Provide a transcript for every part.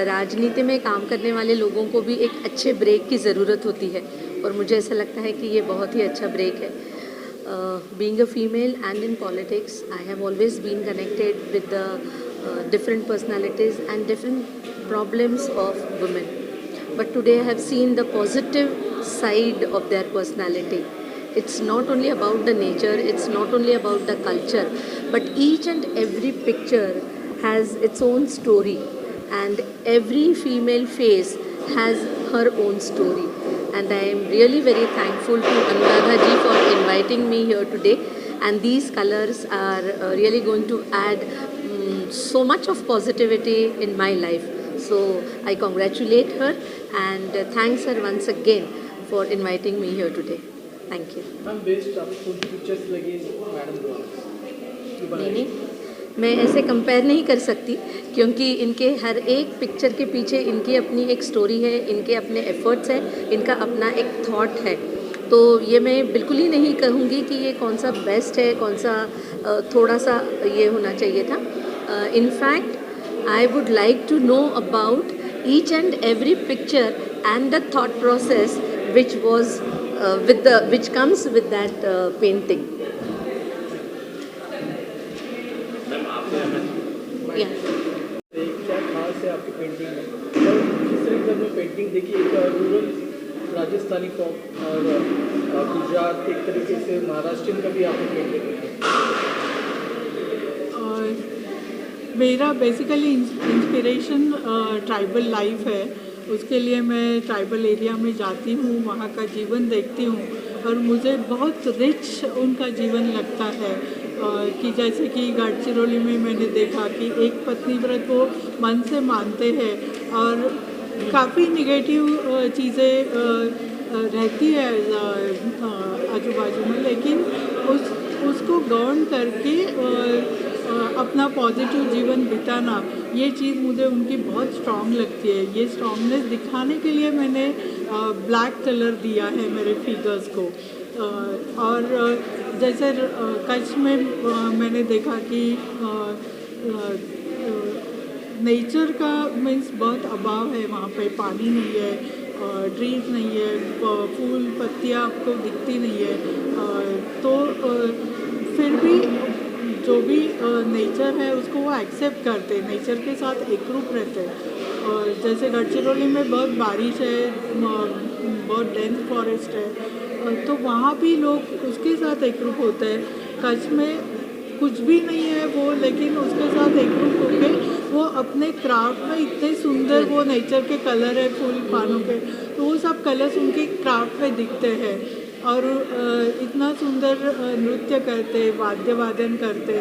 राजनीति में काम करने वाले लोगों को भी एक अच्छे ब्रेक की ज़रूरत होती है और मुझे ऐसा लगता है कि ये बहुत ही अच्छा ब्रेक है. Being a female and in politics, I have always been connected with the different personalities and different problems of women. But today I have seen the positive side of their personality. It's not only about the nature, it's not only about the culture, but each and every picture has its own story, and every female face has her own story. And I am really very thankful to Anuradha ji for inviting me here today. And these colors are really going to add so much of positivity in my life. So I congratulate her and thanks her once again for inviting me here today. Thank you. Ma'am best आपको pictures लगी madam द्वारा? नहीं, मैं ऐसे compare नहीं कर सकती क्योंकि इनके हर एक पिक्चर के पीछे इनकी अपनी एक स्टोरी है, इनके अपने एफर्ट्स हैं, इनका अपना एक थॉट है. तो ये मैं बिल्कुल ही नहीं कहूँगी कि ये कौन सा बेस्ट है, कौन सा थोड़ा सा ये होना चाहिए था. In fact I would like to know about each and every picture and the thought process which was which comes with that painting. क्या खास है आपकी पेंटिंग में? और दूसरी जब मैं पेंटिंग देखी एक रूरल राजस्थानी फॉर्म और गुजरात एक तरीके से महाराष्ट्र का भी आपने पेंटिंग है. मेरा बेसिकली इंस्पिरेशन ट्राइबल लाइफ है. उसके लिए मैं ट्राइबल एरिया में जाती हूँ, वहाँ का जीवन देखती हूँ और मुझे बहुत रिच उनका जीवन लगता है. कि जैसे कि गढ़चिरौली में मैंने देखा कि एक पत्नी व्रत वो मन से मानते हैं और काफ़ी निगेटिव चीज़ें रहती है आजू बाजू में, लेकिन उसको गौण करके अपना पॉजिटिव जीवन बिताना, ये चीज़ मुझे उनकी बहुत स्ट्रॉन्ग लगती है. ये स्ट्रॉन्गनेस दिखाने के लिए मैंने ब्लैक कलर दिया है मेरे फिगर्स को. और जैसे कच्छ में मैंने देखा कि नेचर का मीन्स बहुत अभाव है वहाँ पे. पानी नहीं है, ट्रीज नहीं है, फूल पत्तियाँ आपको दिखती नहीं है. तो फिर भी जो भी नेचर है उसको वो एक्सेप्ट करते, नेचर के साथ एकरूप रहते हैं. और जैसे गढ़चिरौली में बहुत बारिश है, बहुत डेंस फॉरेस्ट है, तो वहाँ भी लोग उसके साथ एकरूप होते हैं. कच्छ में कुछ भी नहीं है वो, लेकिन उसके साथ एकरूप होकर वो अपने क्राफ्ट में इतने सुंदर वो नेचर के कलर है फूल पानों पे, तो वो सब कलर्स उनके क्राफ्ट में दिखते हैं. और इतना सुंदर नृत्य करते, वाद्य वादन करते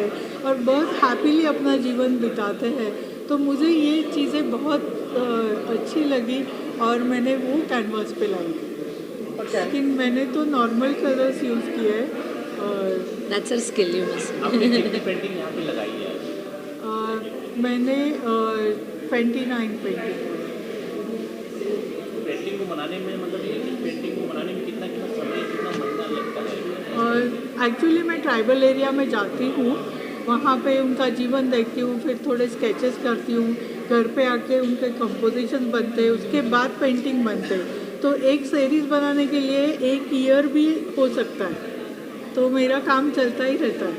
और बहुत हैप्पीली अपना जीवन बिताते हैं. तो मुझे ये चीज़ें बहुत अच्छी लगी और मैंने वो कैनवास पे लाई. लेकिन मैंने तो नॉर्मल कलर्स यूज़ किए हैं. That's a skill you must. आपने कितनी पेंटिंग यहाँ पे लगाई है? मैंने 29 पेंटिंग को बनाने में, मतलब एक पेंटिंग को बनाने में कितना समय, कितना महीना लगता है? एक्चुअली मैं ट्राइबल एरिया में जाती हूँ, वहाँ पे उनका जीवन देखती हूँ, फिर थोड़े स्केचेस करती हूँ, घर पे आके उनके कंपोजिशन बनते, उसके बाद पेंटिंग बनते. तो एक सीरीज़ बनाने के लिए 1 ईयर भी हो सकता है. तो मेरा काम चलता ही रहता है.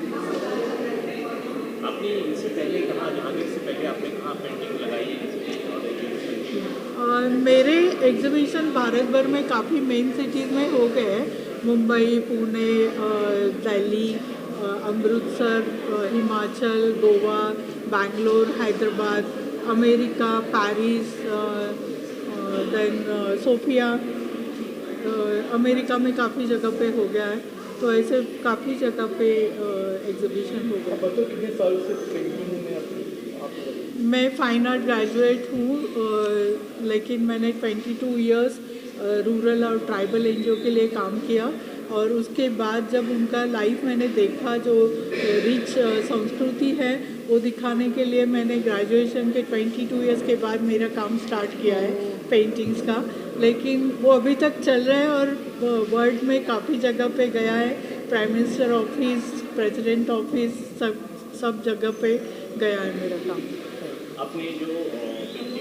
आपने इससे पहले कहाँ, यहाँ से पहले आपने कहाँ पेंटिंग लगाई है? मेरे एग्जीबिशन भारत भर में काफ़ी मेन सिटीज़ में हो गए हैं. Mumbai, Pune, Delhi, Amritsar, Himachal, Goa, Bangalore, Hyderabad, America, Paris, then Sofia. America में काफ़ी जगह पे हो गया है. तो ऐसे काफ़ी जगह पे एग्जीबिशन हो गया. तो कितने साल से पेंटिंग में मैं फाइन आर्ट ग्रेजुएट हूँ, लेकिन मैंने 22 इयर्स रूरल और ट्राइबल एनजीओ के लिए काम किया. और उसके बाद जब उनका लाइफ मैंने देखा, जो रिच संस्कृति है वो दिखाने के लिए मैंने ग्रेजुएशन के 22 इयर्स के बाद मेरा काम स्टार्ट किया है पेंटिंग्स का. लेकिन वो अभी तक चल रहा है और वर्ल्ड में काफ़ी जगह पे गया है. Prime minister office, president office, सब जगह पे गया है मेरा काम. आपने जो पेंटिंग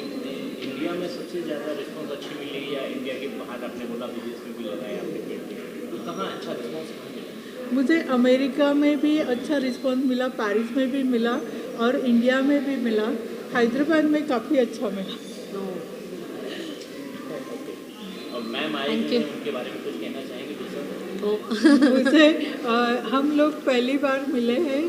में सबसे ज़्यादा रिस्पॉन्स अच्छी मिली या इंडिया के बाहर आपने बोला विदेश में भी लगाया आपने पेंटिंग, तो कहाँ अच्छा रिस्पॉन्स कहाँ मिला? मुझे अमेरिका में भी अच्छा रिस्पॉन्स मिला, पेरिस में भी मिला और इंडिया में भी मिला, हैदराबाद में काफ़ी अच्छा मिला। और मैम आए Thank हैं, you. उनके बारे में कुछ कहना चाहेंगे दूसरा? मुझे हम लोग पहली बार मिले हैं,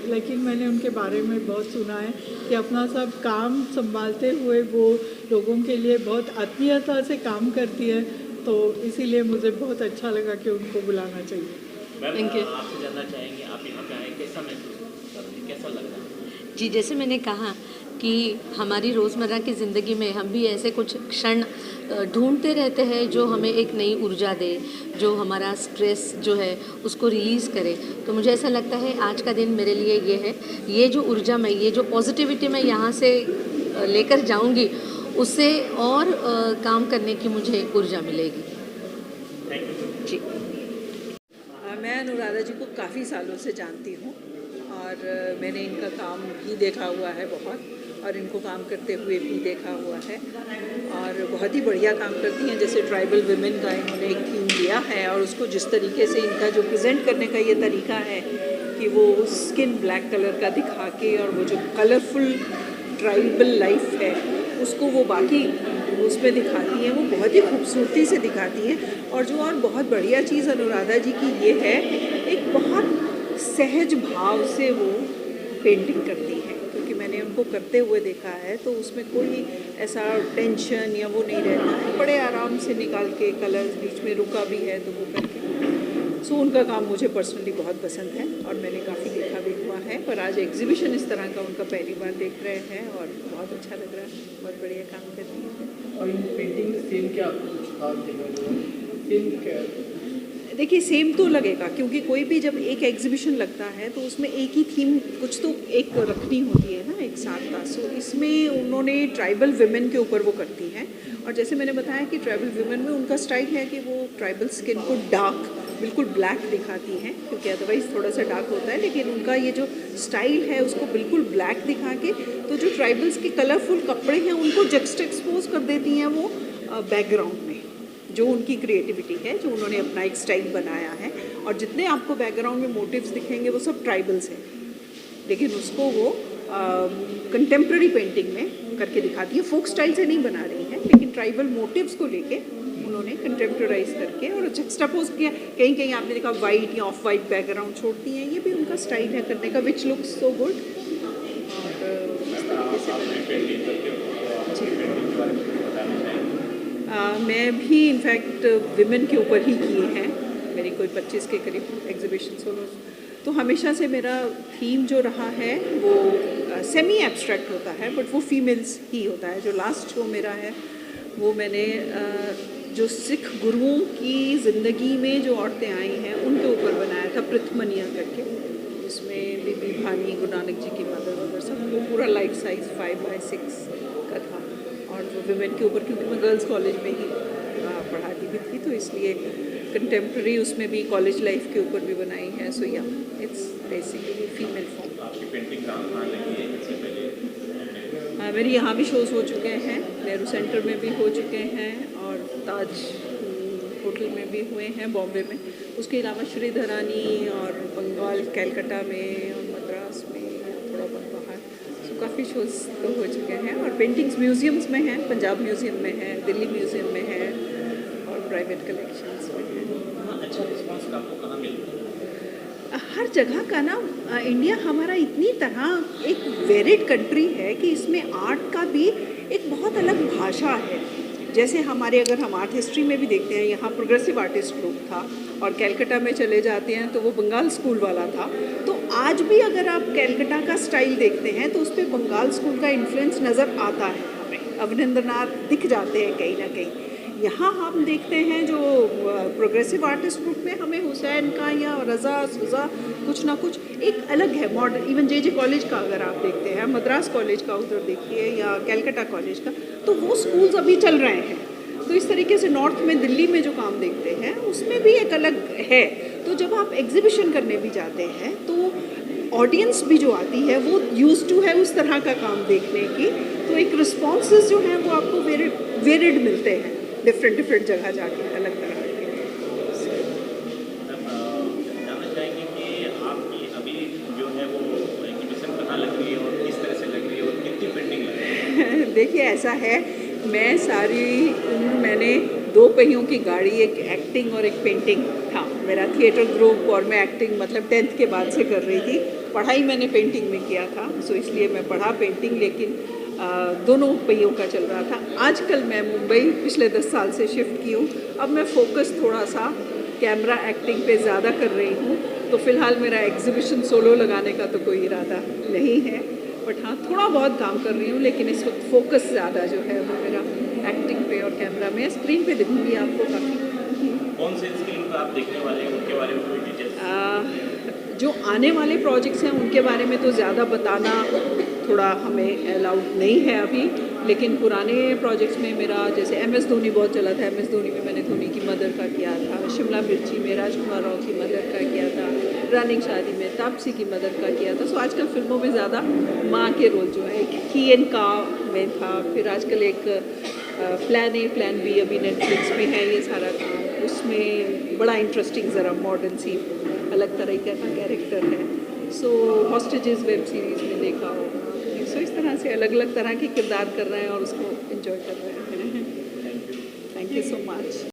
लेकिन मैंने उनके बारे में बहुत सुना है कि अपना सब काम संभालते हुए वो लोगों के लिए बहुत आत्मीयता से काम करती है, तो इसीलिए मुझे बहुत अच्छा लगा कि उनको बुलाना चाहिए। Ma'am Thank you. आपसे जानना चाहेंगे, आप यहाँ पे आए कैसा महसूस कर रहे हैं, कैसा लग रहा है? जी, जैसे मैंने कहा कि हमारी रोज़मर्रा की ज़िंदगी में हम भी ऐसे कुछ क्षण ढूंढते रहते हैं जो हमें एक नई ऊर्जा दे, जो हमारा स्ट्रेस जो है उसको रिलीज़ करे। तो मुझे ऐसा लगता है आज का दिन मेरे लिए ये है, ये जो ऊर्जा मैं, ये जो पॉजिटिविटी मैं यहाँ से लेकर जाऊँगी, उससे और काम करने की मुझे ऊर्जा मिलेगी। जी। मैं अनुराधा जी को काफ़ी सालों से जानती हूँ और मैंने इनका काम भी देखा हुआ है बहुत, और इनको काम करते हुए भी देखा हुआ है और बहुत ही बढ़िया काम करती हैं। जैसे ट्राइबल वुमेन का इन्होंने एक थीम लिया है और उसको जिस तरीके से इनका जो प्रेजेंट करने का ये तरीका है कि वो स्किन ब्लैक कलर का दिखा के और वो जो कलरफुल ट्राइबल लाइफ है उसको वो बाकी उसमें दिखाती हैं, वो बहुत ही खूबसूरती से दिखाती हैं। और जो और बहुत बढ़िया चीज़ अनुराधा जी की ये है, एक बहुत सहज भाव से वो पेंटिंग करती हैं, क्योंकि मैंने उनको करते हुए देखा है तो उसमें कोई ऐसा टेंशन या वो नहीं रहता है, बड़े आराम से निकाल के कलर्स, बीच में रुका भी है तो वो करके। सो उनका काम मुझे पर्सनली बहुत पसंद है और मैंने काफ़ी देखा भी हुआ है, पर आज एग्जीबिशन इस तरह का उनका पहली बार देख रहे हैं और बहुत अच्छा लग रहा है, बहुत बढ़िया काम कर रही है। और इन पेंटिंग में सेम क्या आपको कुछ खास देखा गया? सेम क्या? देखिए सेम तो लगेगा, क्योंकि कोई भी जब एक एग्जीबिशन लगता है तो उसमें एक ही थीम कुछ तो एक रखनी होती है ना एक साथ का। सो इसमें उन्होंने ट्राइबल वुमेन के ऊपर वो करती हैं, और जैसे मैंने बताया कि ट्राइबल वुमेन में उनका स्टाइल है कि वो ट्राइबल स्किन को डार्क बिल्कुल ब्लैक दिखाती हैं, क्योंकि अदरवाइज़ थोड़ा सा डार्क होता है, लेकिन उनका ये जो स्टाइल है उसको बिल्कुल ब्लैक दिखा के, तो जो ट्राइबल्स के कलरफुल कपड़े हैं उनको जक्सटेक्सपोज कर देती हैं वो बैकग्राउंड में। जो उनकी क्रिएटिविटी है, जो उन्होंने अपना एक स्टाइल बनाया है, और जितने आपको बैकग्राउंड में मोटिव्स दिखेंगे वो सब ट्राइबल्स हैं, लेकिन उसको वो कंटेम्प्रेरी पेंटिंग में करके दिखाती है। फोक स्टाइल से नहीं बना रही हैं, लेकिन ट्राइबल मोटिव्स को लेके उन्होंने कंटेम्प्रेराइज करके और जक्सटापोज किया। कहीं कहीं आपने देखा वाइट या ऑफ वाइट बैकग्राउंड छोड़ती हैं, ये भी उनका स्टाइल है करने का, विच लुक्स सो गुड। और इस तरीके से मैं भी इनफैक्ट विमेन के ऊपर ही किए हैं, मेरी कोई 25 के करीब एग्जीबिशन हो, तो हमेशा से मेरा थीम जो रहा है वो सेमी एब्स्ट्रैक्ट होता है, बट वो फीमेल्स ही होता है। जो लास्ट शो मेरा है वो मैंने जो सिख गुरुओं की ज़िंदगी में जो औरतें आई हैं उनके ऊपर बनाया था, पृथमनिया करके। उसमें बीबी भानी, गुरु नानक जी की मदर वगैरह सब, वो पूरा लाइफ साइज़ 5x6 का था। और वो विमेन के ऊपर, क्योंकि मैं गर्ल्स कॉलेज में ही पढ़ाती भी थी, तो इसलिए कंटेम्प्रेरी उसमें भी कॉलेज लाइफ के ऊपर भी बनाई है। सो या इट्स बेसिकली फीमेल फॉर्म। आपकी पेंटिंग कहाँ लगी है इससे पहले? मेरे यहाँ भी शोज़ हो चुके हैं, नेहरू सेंटर में भी हो चुके हैं और ताज होटल में भी हुए हैं बॉम्बे में। उसके अलावा श्रीधरानी और बंगाल कैलकाटा में और मद्रास में, थोड़ा बहुत बाहर, तो काफ़ी शोज़ तो हो चुके हैं। और पेंटिंग्स म्यूज़ियम्स में हैं, पंजाब म्यूज़ियम में है, दिल्ली म्यूज़ियम में है और प्राइवेट कलेक्शंस में है। अच्छा रिस्पॉन्स आपको कहाँ मिलता है? हर जगह का ना, इंडिया हमारा इतनी तरह एक वेरिड कंट्री है कि इसमें आर्ट का भी एक बहुत अलग भाषा है। जैसे हमारे, अगर हम आर्ट हिस्ट्री में भी देखते हैं, यहाँ प्रोग्रेसिव आर्टिस्ट लोग था, और कैलकाटा में चले जाते हैं तो वो बंगाल स्कूल वाला था। तो आज भी अगर आप कैलकाटा का स्टाइल देखते हैं तो उस पर बंगाल स्कूल का इन्फ्लुएंस नज़र आता है हमें, अवनिंद्रनाथ दिख जाते हैं कहीं ना कहीं। यहाँ हम देखते हैं जो प्रोग्रेसिव आर्टिस्ट ग्रुप में हमें हुसैन का या रज़ा सुज़ा कुछ ना कुछ एक अलग है मॉडर्न। इवन जे कॉलेज का अगर आप देखते हैं, मद्रास कॉलेज का उधर देखिए, या कैलकाटा कॉलेज का, तो वो स्कूल्स अभी चल रहे हैं। तो इस तरीके से नॉर्थ में, दिल्ली में जो काम देखते हैं उसमें भी एक अलग है। तो जब आप एग्जीबिशन करने भी जाते हैं तो ऑडियंस भी जो आती है वो यूज्ड टू है उस तरह का काम देखने की, तो एक रिस्पॉन्सेज जो हैं वो आपको वेरिड मिलते हैं डिफरेंट जगह जाके अलग तरह के। जानना चाहेंगे कि आपकी अभी जो है वो एग्जीबिशन कहाँ लग रही है और किस तरह से लग रही है और कितनी पेंटिंग लग रही है? देखिए ऐसा है, मैं सारी उम्र मैंने 2 पहियों की गाड़ी, एक एक्टिंग और एक पेंटिंग था मेरा थिएटर ग्रुप, और मैं एक्टिंग मतलब 10th के बाद से कर रही थी। पढ़ाई मैंने पेंटिंग में किया था, सो इसलिए मैं पढ़ा पेंटिंग, लेकिन दोनों पहियों का चल रहा था। आजकल मैं मुंबई पिछले 10 साल से शिफ्ट की हूँ। अब मैं फोकस थोड़ा सा कैमरा एक्टिंग पे ज़्यादा कर रही हूँ, तो फ़िलहाल मेरा एग्जीबिशन सोलो लगाने का तो कोई इरादा नहीं है, बट हाँ थोड़ा बहुत काम कर रही हूँ, लेकिन इस वक्त फोकस ज़्यादा जो है वो मेरा एक्टिंग पे और कैमरा में। स्क्रीन पे दिखूँगी आपको काफ़ी। कौन से स्क्रीन पर आप देखने वाले हैं, उनके बारे में कोई डिटेल्स? जो आने वाले प्रोजेक्ट्स हैं उनके बारे में तो ज़्यादा बताना थोड़ा हमें अलाउड नहीं है अभी, लेकिन पुराने प्रोजेक्ट्स में मेरा जैसे MS धोनी बहुत चला था, MS धोनी में मैंने धोनी की मदर का किया था, शिमला मिर्ची में राजकुमार राव की मदर का किया था, रनिंग शादी में तापसी की मदर का किया था। सो आजकल फिल्मों में ज़्यादा माँ के रोल जो है, की एंड का में था, फिर आजकल एक प्लान A प्लान B अभी नेटफ्लिक्स में है ये सारा काम, उसमें बड़ा इंटरेस्टिंग ज़रा मॉडर्न सी अलग तरह का कैरेक्टर है। सो हॉस्टेजेस वेब सीरीज़ में देखा होगा। सो इस तरह से अलग अलग तरह के किरदार कर रहे हैं और उसको एंजॉय कर रहे हैं। Thank you so much.